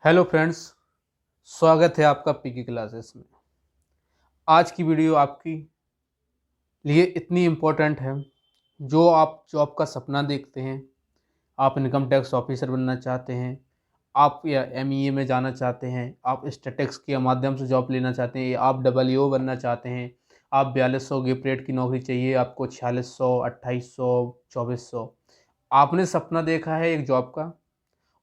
Hello friends, स्वागत है आपका पीके क्लासेस में। आज की वीडियो आपकी लिए इतनी इम्पोर्टेंट है। जो आप जॉब का सपना देखते हैं, आप इनकम टैक्स ऑफिसर बनना चाहते हैं, आप या एमईए में जाना चाहते हैं, आप स्टैटिक्स के माध्यम से जॉब लेना चाहते हैं, या आप डबलईओ बनना चाहते हैं, आप 4200 गिफ्ट रेट की नौकरी चाहिए, आपको 4600, 2800, 2400, आपने सपना देखा है एक जॉब का।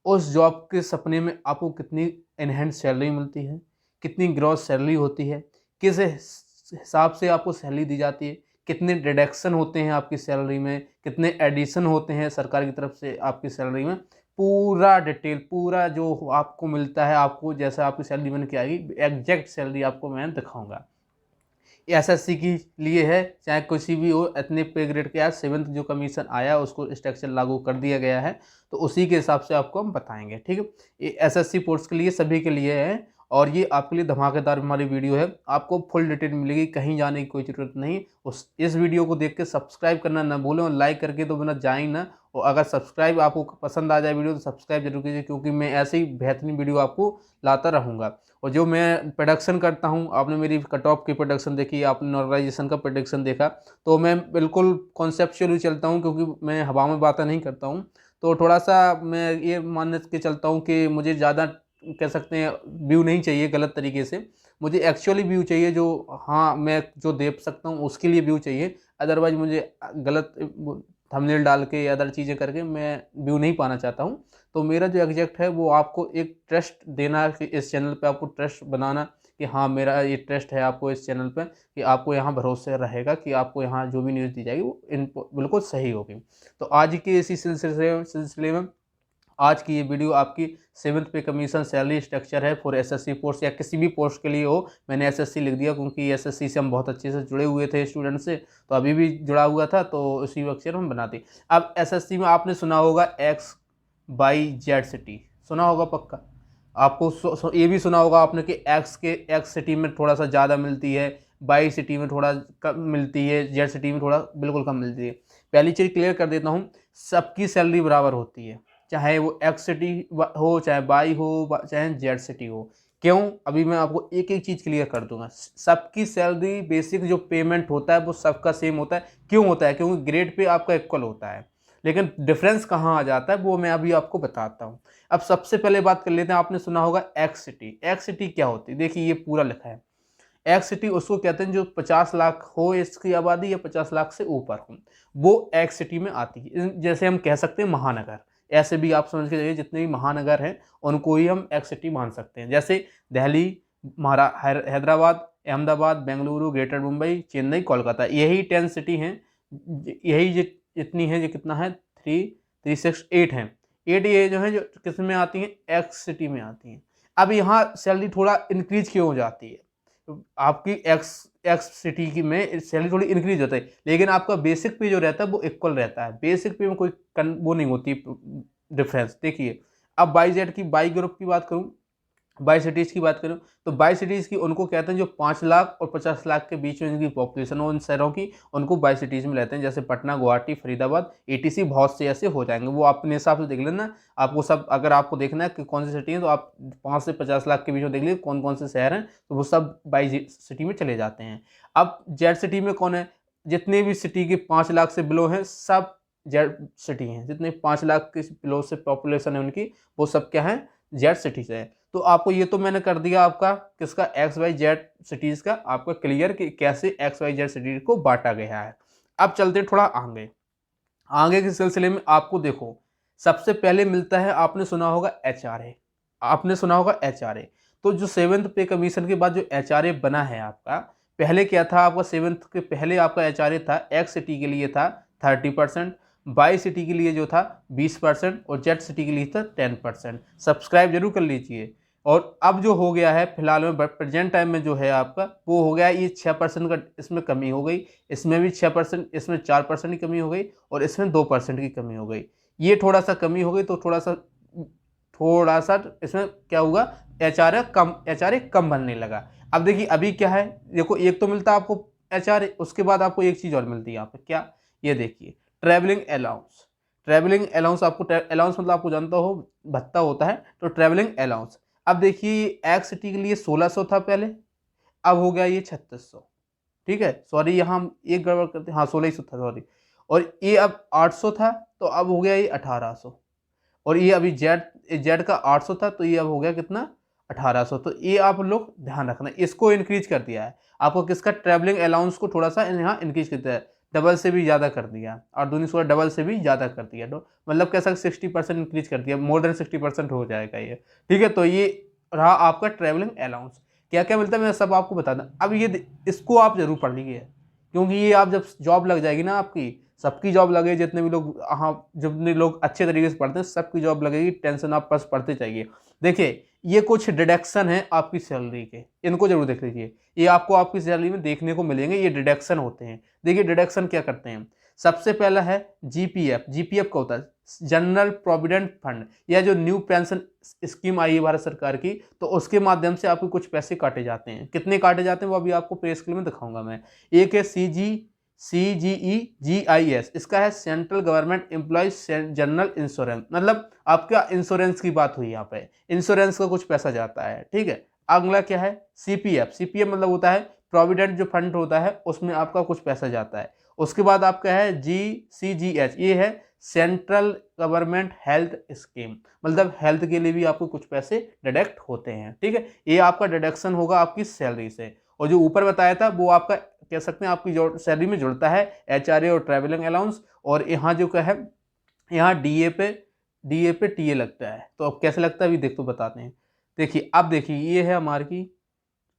उस जॉब के सपने में आपको कितनी इनहैंड सैलरी मिलती है, कितनी ग्रॉस सैलरी होती है, किस हिसाब से आपको सैलरी दी जाती है, कितने डिडक्शन होते हैं आपकी सैलरी में, कितने एडिशन होते हैं सरकार की तरफ से आपकी सैलरी में, पूरा डिटेल, पूरा जो आपको मिलता है, आपको जैसा आपकी सैलरी बन के आएगी एग्जैक्ट सैलरी आपको मैं दिखाऊंगा। एसएससी के लिए है, चाहे किसी भी हो, इतने पे ग्रेड के आज 7th जो कमीशन आया उसको स्ट्रक्चर लागू कर दिया गया है, तो उसी के हिसाब से आपको हम बताएंगे। ठीक है, ये एसएससी पोस्ट के लिए सभी के लिए है और ये आपके लिए धमाकेदार हमारी वीडियो है। आपको फुल डिटेल मिलेगी, कहीं जाने की कोई ज़रूरत नहीं। इस वीडियो को देख के सब्सक्राइब करना ना भूलें और लाइक करके तो बिना जाए ना। और अगर सब्सक्राइब आपको पसंद आ जाए वीडियो तो सब्सक्राइब जरूर कीजिए, क्योंकि मैं ऐसे ही बेहतरीन वीडियो आपको लाता रहूँगा। और जो मैं प्रोडक्शन करता हूँ, आपने मेरी कट ऑफ की प्रोडक्शन देखी, आपने नॉर्मलाइजेशन का प्रोडक्शन देखा, तो मैं बिल्कुल कॉन्सेप्चुअली चलता हूँ, क्योंकि मैं हवा में बातें नहीं करता हूँ। तो थोड़ा सा मैं ये मान के चलता हूँ कि मुझे ज़्यादा कह सकते हैं व्यू नहीं चाहिए गलत तरीके से, मुझे एक्चुअली व्यू चाहिए जो, हाँ, मैं जो दे सकता हूँ उसके लिए व्यू चाहिए। अदरवाइज मुझे गलत थंबनेल डाल के या अदर चीज़ें करके मैं व्यू नहीं पाना चाहता हूँ। तो मेरा जो एग्जैक्ट है वो आपको एक ट्रस्ट देना, कि इस चैनल पे आपको ट्रस्ट बनाना, कि हाँ मेरा ये ट्रस्ट है आपको इस चैनल पे, कि आपको यहाँ भरोसा रहेगा कि आपको यहाँ जो भी न्यूज़ दी जाएगी वो बिल्कुल सही होगी। तो आज के इसी सिलसिले में आज की ये वीडियो आपकी 7th पे कमीशन सैलरी स्ट्रक्चर है फॉर एसएससी पोस्ट, या किसी भी पोस्ट के लिए हो। मैंने एसएससी लिख दिया क्योंकि एसएससी से हम बहुत अच्छे से जुड़े हुए थे स्टूडेंट से, तो अभी भी जुड़ा हुआ था, तो उसी अक्षर हम बनाते। अब एसएससी में आपने सुना होगा एक्स बाई जेड सिटी, सुना होगा पक्का। आपको ये भी सुना होगा आपने कि एक्स सिटी में थोड़ा सा ज़्यादा मिलती है, बाई सिटी में थोड़ा कम मिलती है, जेड सिटी में थोड़ा बिल्कुल कम मिलती है। पहली चीज़ क्लियर कर देता हूँ, सबकी सैलरी बराबर होती है, चाहे वो एक्स सिटी हो, चाहे बाई हो, चाहे जेड सिटी हो। क्यों, अभी मैं आपको एक एक चीज़ क्लियर कर दूंगा। सबकी सैलरी बेसिक जो पेमेंट होता है वो सबका सेम होता है। क्यों होता है? क्योंकि ग्रेड पे आपका इक्वल होता है, लेकिन डिफरेंस कहाँ आ जाता है वो मैं अभी आपको बताता हूँ। अब सबसे पहले बात कर लेते हैं, आपने सुना होगा एक्स सिटी। एक्स सिटी क्या होती है? देखिए ये पूरा लिखा है। एक्स सिटी उसको कहते हैं जो 50 लाख हो इसकी आबादी, या 50 लाख से ऊपर हो, वो एक्स सिटी में आती है। जैसे हम कह सकते हैं महानगर, ऐसे भी आप समझ के जाइए, जितने भी महानगर हैं उनको ही हम एक्स सिटी मान सकते हैं। जैसे दिल्ली, हैदराबाद, अहमदाबाद, बेंगलुरु, ग्रेटर मुंबई, चेन्नई, कोलकाता, यही 10 सिटी हैं। यही इतनी है, जो कितना है, 3, 3, 6, 8 हैं। 8 ये जो है जो किस में आती हैं, एक्स सिटी में आती हैं। अब यहाँ सैलरी थोड़ा इंक्रीज क्यों हो जाती है? आपकी एक्स एक्स सिटी की में सैलरी थोड़ी इंक्रीज होता है, लेकिन आपका बेसिक पे जो रहता है वो इक्वल रहता है। बेसिक पे में कोई वो नहीं होती डिफरेंस। देखिए, अब बाई जेड की, बाई ग्रुप की बात करूं, बाई सिटीज़ की बात करूं, तो बाई सिटीज़ की उनको कहते हैं जो 5 लाख और 50 लाख के बीच में इनकी पॉपुलेशन हो, उन शहरों की, उनको बाई सिटीज़ में रहते हैं। जैसे पटना, गुवाहाटी, फरीदाबाद, एटीसी, बहुत से ऐसे हो जाएंगे। वो अपने हिसाब से देख लेना। आपको सब, अगर आपको देखना है कि कौन सी सिटी है, तो आप 5 से 50 लाख के बीच में देख लीजिए कौन कौन से शहर हैं, तो वो सब बाई सिटी में चले जाते हैं। अब जेड सिटी में कौन है? जितने भी सिटी के 5 लाख से बिलो हैं सब जेड सिटी हैं। जितने 5 लाख के बिलो से पॉपुलेशन है उनकी, वो सब क्या है, जेड सिटी से है। तो आपको ये तो मैंने कर दिया आपका किसका, एक्स वाई जेड सिटीज़ का आपका क्लियर, कि कैसे एक्स वाई जेड सिटीज को बांटा गया है। अब चलते हैं थोड़ा आगे। आगे के सिलसिले में आपको देखो, सबसे पहले मिलता है, आपने सुना होगा एचआरए। आपने सुना होगा एचआरए। तो जो 7th पे कमीशन के बाद जो एचआरए बना है आपका, पहले क्या था आपका? 7th के पहले आपका एचआरए था, एक्स सिटी के लिए था 30%, बाई सिटी के लिए जो था 20%, और जेड सिटी के लिए था 10%। सब्सक्राइब जरूर कर लीजिए। और अब जो हो गया है फिलहाल में, प्रेजेंट टाइम में जो है आपका, वो हो गया ये 6% का, इसमें कमी हो गई, इसमें भी 6%, इसमें 4% की कमी हो गई, और इसमें 2% की कमी हो गई। ये थोड़ा सा कमी हो गई, तो थोड़ा सा इसमें क्या हुआ, एचआरए कम बनने लगा। अब देखिए अभी क्या है, देखो एक तो मिलता है आपको एचआरए, उसके बाद आपको एक चीज़ और मिलती है यहाँ पे, क्या? ये देखिए, ट्रैवलिंग अलाउंस। ट्रैवलिंग अलाउंस, आपको अलाउंस मतलब आपको जानता हो भत्ता होता है, तो ट्रैवलिंग अलाउंस। अब देखिए एक्स सिटी के लिए 1600 था पहले, अब हो गया ये 3600। ठीक है, सॉरी यहाँ हम एक गड़बड़ करते हैं, हाँ 1600 था सॉरी। और ये अब 800 था तो अब हो गया ये 1800। और ये अभी जेड जेड का 800 था तो ये अब हो गया कितना 1800। तो ये आप लोग ध्यान रखना, इसको इंक्रीज कर दिया है आपको, किसका ट्रैवलिंग अलाउंस को थोड़ा सा यहाँ इंक्रीज कर दिया है, डबल से भी ज़्यादा कर दिया, और दूनी सोलह डबल से भी ज़्यादा कर दिया। तो मतलब कैसा 60% इंक्रीज कर दिया, मोर देन 60% हो जाएगा ये। ठीक है, तो ये रहा आपका ट्रैवलिंग अलाउंस। क्या क्या मिलता है मैं सब आपको बता दूँ। अब ये इसको आप जरूर पढ़ लीजिए, क्योंकि ये आप जब जॉब लग जाएगी ना आपकी, सबकी जॉब लगेगी, जितने भी लोग हाँ जितने लोग अच्छे तरीके से पढ़ते हैं सबकी जॉब लगेगी, टेंशन आप बस पढ़ते चाहिए। देखिए ये कुछ डिडक्शन है आपकी सैलरी के, इनको जरूर देख लीजिए, ये आपको आपकी सैलरी में देखने को मिलेंगे, ये डिडक्शन होते हैं। देखिए डिडक्शन क्या करते हैं, सबसे पहला है जीपीएफ। जीपीएफ क्या होता है, जनरल प्रोविडेंट फंड, या जो न्यू पेंशन स्कीम आई है भारत सरकार की, तो उसके माध्यम से आपको कुछ पैसे काटे जाते हैं। कितने काटे जाते हैं वो अभी आपको पे स्केल में दिखाऊंगा मैं। एक है CGEGIS, इसका है central government employ general insurance, मतलब आपका इंश्योरेंस की बात हुई यहाँ पे, इंश्योरेंस का कुछ पैसा जाता है। ठीक है, अगला क्या है CPF। CPF मतलब होता है प्रोविडेंट जो फंड होता है, उसमें आपका कुछ पैसा जाता है। उसके बाद आपका है GCGH, ये है सेंट्रल गवर्नमेंट हेल्थ स्कीम, मतलब हेल्थ के लिए भी आपको कुछ पैसे डिडक्ट होते हैं। ठीक है, ये आपका डिडक्शन होगा आपकी सैलरी से। और जो ऊपर बताया था वो आपका कह सकते हैं आपकी जो सैलरी में जुड़ता है HRA और ट्रैवलिंग अलाउंस। और यहाँ जो क्या है, यहाँ DA पे TA लगता है। तो अब कैसे लगता है अभी देख तो बताते हैं। देखिए अब देखिए ये है हमारी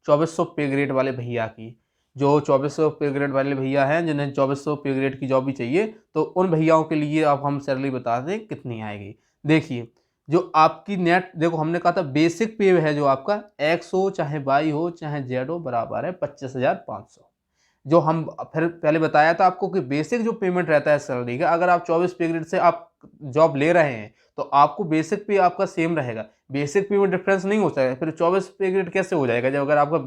2400 पे ग्रेड वाले भैया की, जो 2400 पे ग्रेड वाले भैया हैं जिन्हें 2400 पे ग्रेड की जॉब भी चाहिए, तो उन भैयाओं के लिए अब हम सैलरी बता दें कितनी आएगी। देखिए जो आपकी नेट, देखो हमने कहा था बेसिक पे है जो आपका एक्स हो चाहे वाई हो चाहे जेड हो, बराबर है 25,500। जो हम फिर पहले बताया था आपको कि बेसिक जो पेमेंट रहता है सैलरी का, अगर आप 24 पे ग्रेड से आप जॉब ले रहे हैं तो आपको बेसिक पे आपका सेम रहेगा, बेसिक पे में डिफरेंस नहीं हो सकता। फिर 24 पे ग्रेड कैसे हो जाएगा, जब अगर आपका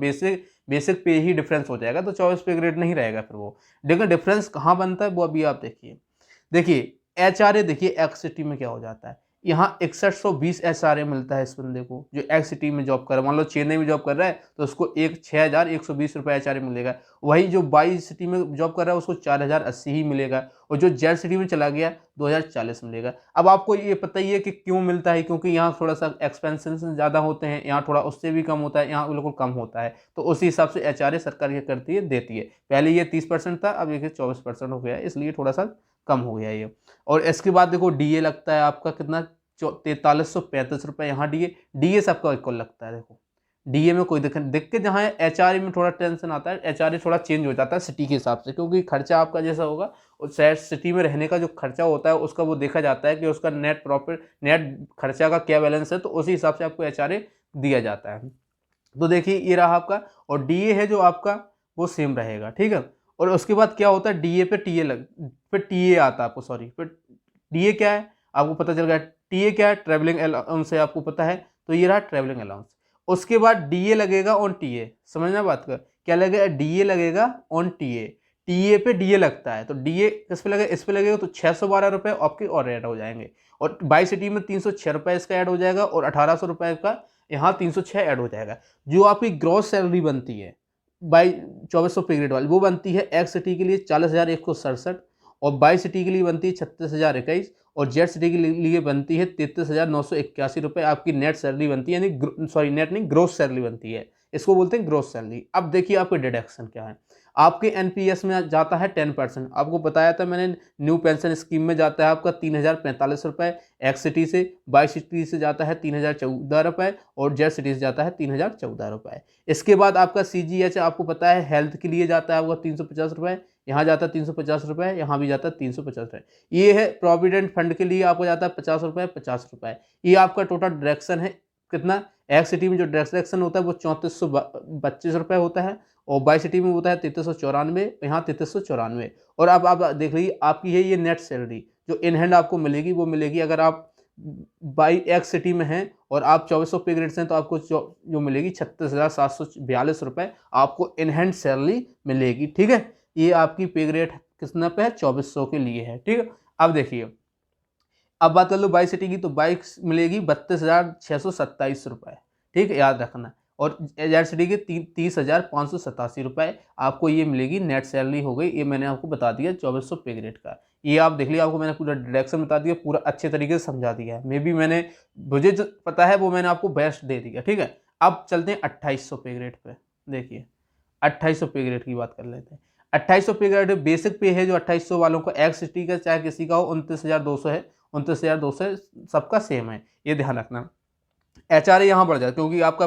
बेसिक पे ही डिफरेंस हो जाएगा तो 24 पे ग्रेड नहीं रहेगा फिर वो। लेकिन डिफरेंस कहाँ बनता है वो अभी आप देखिए। देखिए HRA, देखिए एक्स सिटी में क्या हो जाता है, यहाँ 6120 HRA मिलता है इस बंदे को जो एक्स सिटी में जॉब कर रहा है। मान लो चेन्नई में जॉब कर रहा है तो उसको 6120 रुपये HRA मिलेगा। वही जो बाई सिटी में जॉब कर रहा है उसको 4080 ही मिलेगा। और जो जेड सिटी में चला गया 2040 मिलेगा। अब आपको ये पता ही है कि क्यों मिलता है, क्योंकि यहाँ थोड़ा सा एक्सपेंसेस ज़्यादा होते हैं, यहाँ थोड़ा उससे भी कम होता है, यहाँ बिल्कुल कम होता है। तो उसी हिसाब से HRA सरकार क्या करती है, देती है। पहले ये 30% था, अब ये 24% हो गया, इसलिए थोड़ा सा कम हो गया ये। और इसके बाद देखो DA लगता है आपका कितना, 4335 रुपये यहाँ DA सबका इक्वल लगता है। देखो DA में कोई दिक्कत जहाँ है, HRA में थोड़ा टेंशन आता है, HRA थोड़ा चेंज हो जाता है सिटी के हिसाब से, क्योंकि खर्चा आपका जैसा होगा और शहर सिटी में रहने का जो खर्चा होता है उसका वो देखा जाता है कि उसका नेट प्रॉफिट नेट खर्चा का क्या बैलेंस है, तो उसी हिसाब से आपको HRA दिया जाता है। तो देखिए ये रहा आपका, और DA है जो आपका वो सेम रहेगा। ठीक है, और उसके बाद क्या होता है, DA पे फिर TA आता है आपको, सॉरी फिर DA क्या है आपको पता चल गया, TA क्या है, ट्रैवलिंग अलाउंस है आपको पता है, तो ये रहा ट्रैवलिंग अलाउंस। उसके बाद DA लगेगा ऑन TA, समझना बात कर, क्या लगेगा, DA लगेगा ऑन TA पे DA लगता है, तो DA किस पे लगेगा, इस पे लगेगा, तो 612 रुपये आपके और ऐड हो जाएंगे। और बाई सिटी में 306 रुपये इसका ऐड हो जाएगा, और 1800 रुपये का यहाँ 306 ऐड हो जाएगा। जो आपकी ग्रॉस सैलरी बनती है बाई 2400 पे ग्रेड वाली, वो बनती है एक्स सिटी के लिए 40,167, और बाई सिटी के लिए बनती है 36,021, और जेड सिटी के लिए बनती है 33,981 रुपये आपकी नेट सैलरी बनती है, यानी सॉरी नेट नहीं ग्रोस सैलरी बनती है, इसको बोलते हैं ग्रोस सैलरी। अब देखिए आपके डिडक्शन क्या है, आपके NPS में जाता है 10%, आपको बताया था मैंने, न्यू पेंशन स्कीम में जाता है आपका 3,045 रुपये एक्स सिटी से, बाई सिटी से जाता है 3,014 रुपये, और जेड सिटी से जाता है 3,014 रुपये। इसके बाद आपका CGH आपको पता है हेल्थ के लिए जाता है आपका 350 रुपये, यहाँ जाता है 350 रुपये, यहाँ भी जाता है 350 रुपये। ये है प्रोविडेंट फंड के लिए आपको जाता है 50 रुपये 50 रुपये। ये आपका टोटल डिडक्शन है कितना, एक्स सिटी में जो डिडक्शन होता है वो 3425 रुपये होता है, और बाई सिटी में होता है 3394, यहाँ 3394। और अब आप देख लीजिए आपकी है ये नेट सैलरी जो इन हैंड आपको मिलेगी, वो मिलेगी अगर आप बाई एक्स सिटी में हैं और आप 2400 पे ग्रेड से हैं, तो आपको जो मिलेगी 36,742 रुपये आपको इन हैंड सैलरी मिलेगी। ठीक है, ये आपकी पे ग्रेड कितना पे है, 2400 के लिए है। ठीक है, अब देखिए अब बात कर लो बाई सिटी की, तो बाइक मिलेगी 32,627 रुपये। ठीक है, याद रखना। और ZCT के 30,587 रुपये आपको ये मिलेगी, नेट सैलरी हो गई। ये मैंने आपको बता दिया 2400 पे ग्रेड का। ये आप देख लिया, आपको मैंने पूरा डिडक्शन बता दिया, पूरा अच्छे तरीके से समझा दिया है। मे बी मुझे जो पता है वो मैंने आपको बेस्ट दे दिया। ठीक है, अब चलते हैं 2800 पे ग्रेड पे। देखिए 2800 पे ग्रेड की बात कर लेते हैं। 2800 पे ग्रेड बेसिक पे है जो 2800 वालों को, एक्स का चाहे किसी का हो, 29,200 है। 29,200 सबका सेम है, ये ध्यान रखना। HRA यहाँ बढ़ जाए क्योंकि आपका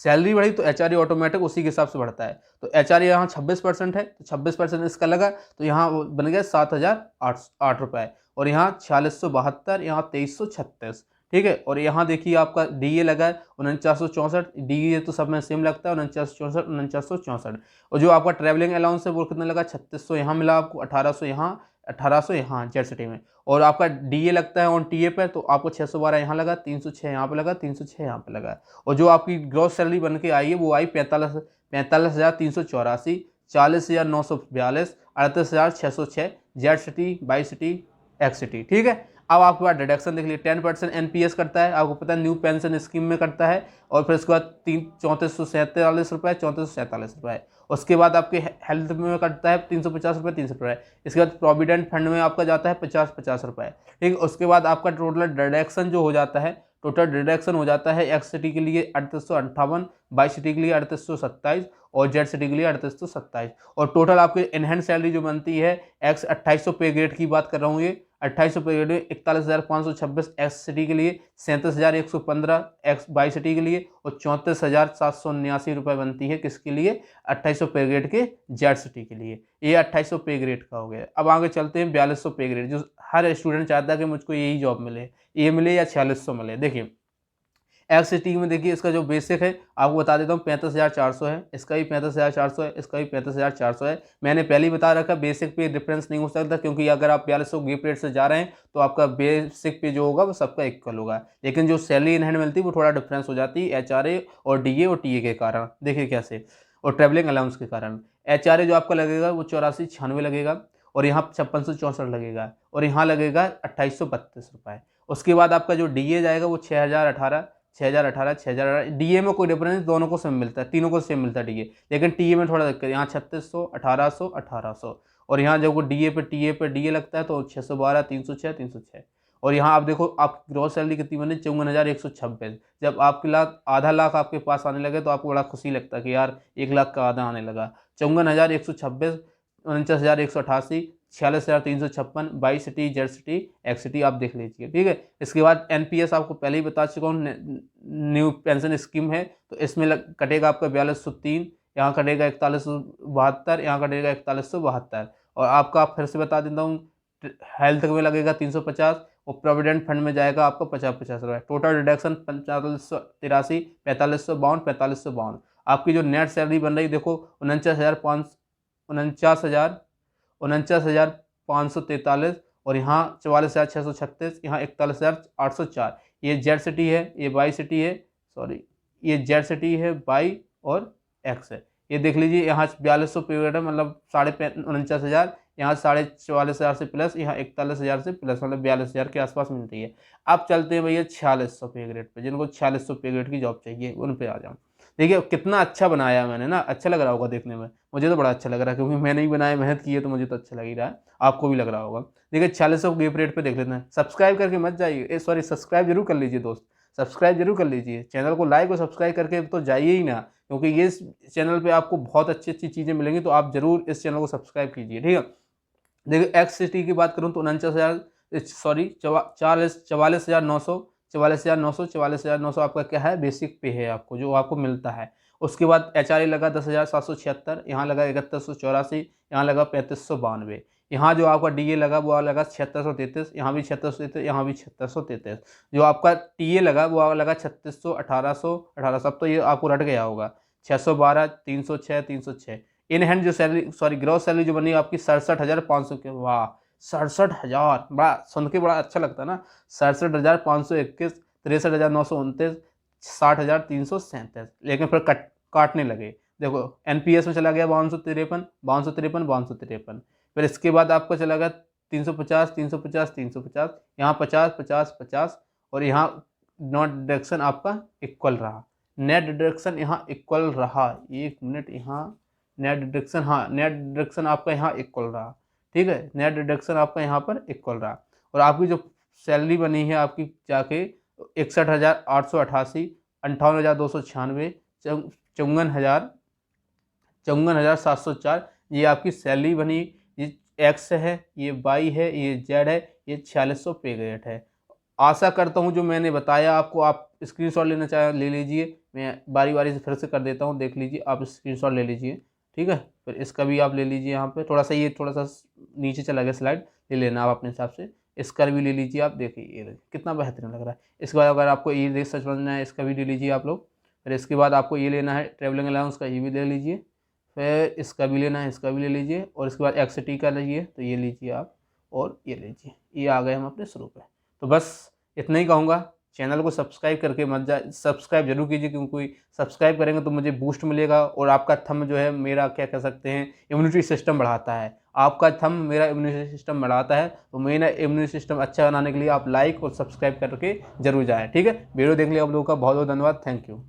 सैलरी बढ़ी तो HRA ऑटोमेटिक उसी के हिसाब से बढ़ता है। तो HRA यहाँ 26% है, तो 26% इसका लगा, तो यहाँ बन गया 7,008 रुपये। और यहाँ 4672, यहाँ 2336। ठीक है, और यहाँ देखिए आपका DA लगा है 4964। DA तो सब में सेम लगता है, 4964 4964। और जो आपका ट्रैवलिंग अलाउंस है वो कितना लगा, 3600 यहाँ मिला आपको, 1800 यहाँ, 1800 यहाँ ZCT में। और आपका DA लगता है ऑन TA पे, तो आपको 612 यहाँ लगा, 306 यहाँ पे लगा, 306 यहाँ पे लगा। और जो आपकी ग्रॉस सैलरी बन के आई है वो आई 45,384, 40,942, 38,606 ZCT, YCT, XCT। ठीक है, अब आपके पास डिडक्शन देख लीजिए। 10% NPS करता है, आपको पता है न्यू पेंशन स्कीम में करता है। और फिर उसके बाद 3447 रुपये, 3447 रुपये। उसके बाद आपके हेल्थ में कटता है 350 रुपये, 300 रुपये। इसके बाद प्रोविडेंट फंड में आपका जाता है 50 रुपये। ठीक है, उसके बाद आपका टोटल डिडक्शन जो हो जाता है, टोटल डिडक्शन हो जाता है XCT के लिए 3858, YCT के लिए 3827 और ZCT के लिए 3827। और टोटल आपकी इनहैंड सैलरी जो बनती है 2800 पे ग्रेड की बात कर रहा हूँ, ये 2800 पे ग्रेड में 41,526 XCT के लिए, 37,115 YCT के लिए और 34,779 रुपये बनती है किसके लिए, 2800 पे ग्रेड के ZCT के लिए। ये 2800 पे ग्रेड का हो गया। अब आगे चलते हैं 4200 पे ग्रेड, जो हर स्टूडेंट चाहता है कि मुझको यही जॉब मिले, ये मिले या 4600 मिले। देखिए XCT में देखिए इसका जो बेसिक है आपको बता देता हूँ 35,400 है, इसका भी 35,400 है, इसका भी 35,400 है। मैंने पहले ही बता रखा बेसिक पे डिफरेंस नहीं हो सकता, क्योंकि अगर आप 4200 गिफ्ट रेट से जा रहे हैं तो आपका बेसिक पे जो होगा वो सबका इक्वल होगा। लेकिन जो सैलरी इन हैंड मिलती है वो थोड़ा डिफरेंस हो जाती है HRA और DA और TA के कारण। देखिए कैसे, और ट्रेवलिंग अलाउंस के कारण। HRA जो आपका लगेगा वो 8496 लगेगा, और यहाँ 5664 लगेगा, और यहाँ लगेगा 2832 रुपये। उसके बाद आपका जो DA जाएगा वो 6018, 6018 DA में कोई डिफरेंस, दोनों को सेम मिलता है, तीनों को सेम मिलता है DA। लेकिन TA में थोड़ा दिक्कत, यहाँ 3600, 1800, 1800। और यहाँ जब TA पे DA लगता है तो 612, 306, 306। और यहाँ आप देखो आप ग्रॉस सैलरी कितनी बनी, 54,126। जब आपके लाख आधा लाख आपके पास आने लगे तो आपको बड़ा खुशी लगता है कि यार 1 लाख का आधा आने लगा। 54,126, 49,188, 46,356, YCT, ZCT, XCT आप देख लीजिए। ठीक है, इसके बाद NPS आपको पहले ही बता चुका हूँ, न्यू पेंशन स्कीम है, तो इसमें कटेगा आपका 4203, यहाँ कटेगा 4172, यहाँ कटेगा 4172। और आपका फिर से बता देता हूँ, हेल्थ में लगेगा 350 और प्रोविडेंट फंड में जाएगा आपको 50 रुपये। Total deduction 4583, 4552, 4552। आपकी जो नेट सैलरी बन रही देखो 49,543 और यहाँ 44,636, यहाँ 41,804। ये ZCT है, ये YCT है, सॉरी ये ZCT है, Y और X है। ये देख लीजिए, यहाँ 4200 पीरियड है, मतलब 49,500, यहाँ 44,500 से प्लस, यहाँ 41,000 से प्लस, मतलब 42,000 के आसपास मिलती है। अब चलते हैं भैया 4600 पे ग्रेड पे, जिनको 4600 पे ग्रेड की जॉब चाहिए उन पे आ जाओ। देखिए कितना अच्छा बनाया है मैंने ना, अच्छा लग रहा होगा देखने में, मुझे तो बड़ा अच्छा लग रहा है, क्योंकि मैंने ही बनाया, मेहनत की है, तो मुझे तो अच्छा लग ही रहा है, आपको भी लग रहा होगा। देखिए 4600 गिफ्ट रेट पे देख लेते हैं। सब्सक्राइब करके मत जाइए, सॉरी सब्सक्राइब जरूर कर लीजिए दोस्त, सब्सक्राइब जरूर कर लीजिए, चैनल को लाइक और सब्सक्राइब करके तो जाइए ही ना, क्योंकि ये चैनल पे आपको बहुत अच्छी अच्छी चीज़ें मिलेंगी, तो आप जरूर इस चैनल को सब्सक्राइब कीजिए। ठीक है, देखिए XCT की बात करूँ तो 49,000, सॉरी 44,900, 44,900, 44,900 आपका क्या है, बेसिक पे है आपको, जो आपको मिलता है। उसके बाद HRA लगा 10,776, यहाँ लगा 3184, यहाँ लगा 3592। यहाँ जो आपका DA लगा वो लगा 7633, यहाँ भी 7633, यहाँ भी 7633। जो आपका TA लगा वो लगा 3600, 1800, 1800। अब तो ये आपको रट गया होगा, 612, 306, 306। इन हैंड जो सैलरी, सॉरी ग्रॉस सैलरी जो बनी आपकी 67,500 के, वाह 67,000, बड़ा सुन के बड़ा अच्छा लगता है ना। 67,521, 63,929, 60,337। लेकिन फिर काटने लगे, देखो NPS में चला गया 5253, 5253, 5253। फिर इसके बाद आपको चला गया 350, 350, 350, यहाँ 50, 50, 50, और यहाँ नॉट डिडक्शन आपका इक्वल रहा। नेट डिडक्शन यहाँ इक्वल रहा, 1 मिनट, यहाँ नेट डिडक्शन, हाँ नेट डिडक्शन आपका यहाँ इक्वल रहा, ठीक है, नेट डिडक्शन आपका यहाँ पर इक्वल रहा। और आपकी जो सैलरी बनी है आपकी जाके 61,888, 58,296, 54,704, ये आपकी सैलरी बनी। ये एक्स है, ये वाई है, ये जेड है, ये 4600 पे ग्रेड है। आशा करता हूँ जो मैंने बताया आपको आप स्क्रीनशॉट लेना चाहे ले लीजिए, मैं बारी बारी से फिर से कर देता हूँ, देख लीजिए, आप स्क्रीनशॉट ले लीजिए, ठीक है। फिर इसका भी आप ले लीजिए, यहाँ पे थोड़ा सा ये थोड़ा सा नीचे चला गया स्लाइड, ले लेना आप अपने हिसाब से। इसका भी ले लीजिए आप, देखिए ये कितना बेहतरीन लग रहा है। इसके बाद अगर आपको ये सच समझना है, इसका भी ले लीजिए आप लोग। फिर इसके बाद आपको ये लेना है ट्रेवलिंग अलाउंस का, ये भी ले लीजिए। फिर इसका भी लेना है, इसका भी ले लीजिए। और इसके बाद एक्सटी का लीजिए, तो ये लीजिए आप, और ये लीजिए। ये आ गए हम अपने शुरू पे। तो बस इतना ही कहूँगा, चैनल को सब्सक्राइब करके मत जा, सब्सक्राइब जरूर कीजिए, क्योंकि सब्सक्राइब करेंगे तो मुझे बूस्ट मिलेगा। और आपका थंब जो है मेरा क्या कह सकते हैं इम्यूनिटी सिस्टम बढ़ाता है, आपका थंब मेरा इम्यूनिटी सिस्टम बढ़ाता है। तो मेरा इम्यूनिटी सिस्टम अच्छा बनाने के लिए आप लाइक और सब्सक्राइब करके जरूर जाएँ, ठीक है। वीडियो देखने आप लोगों का बहुत बहुत धन्यवाद, थैंक यू।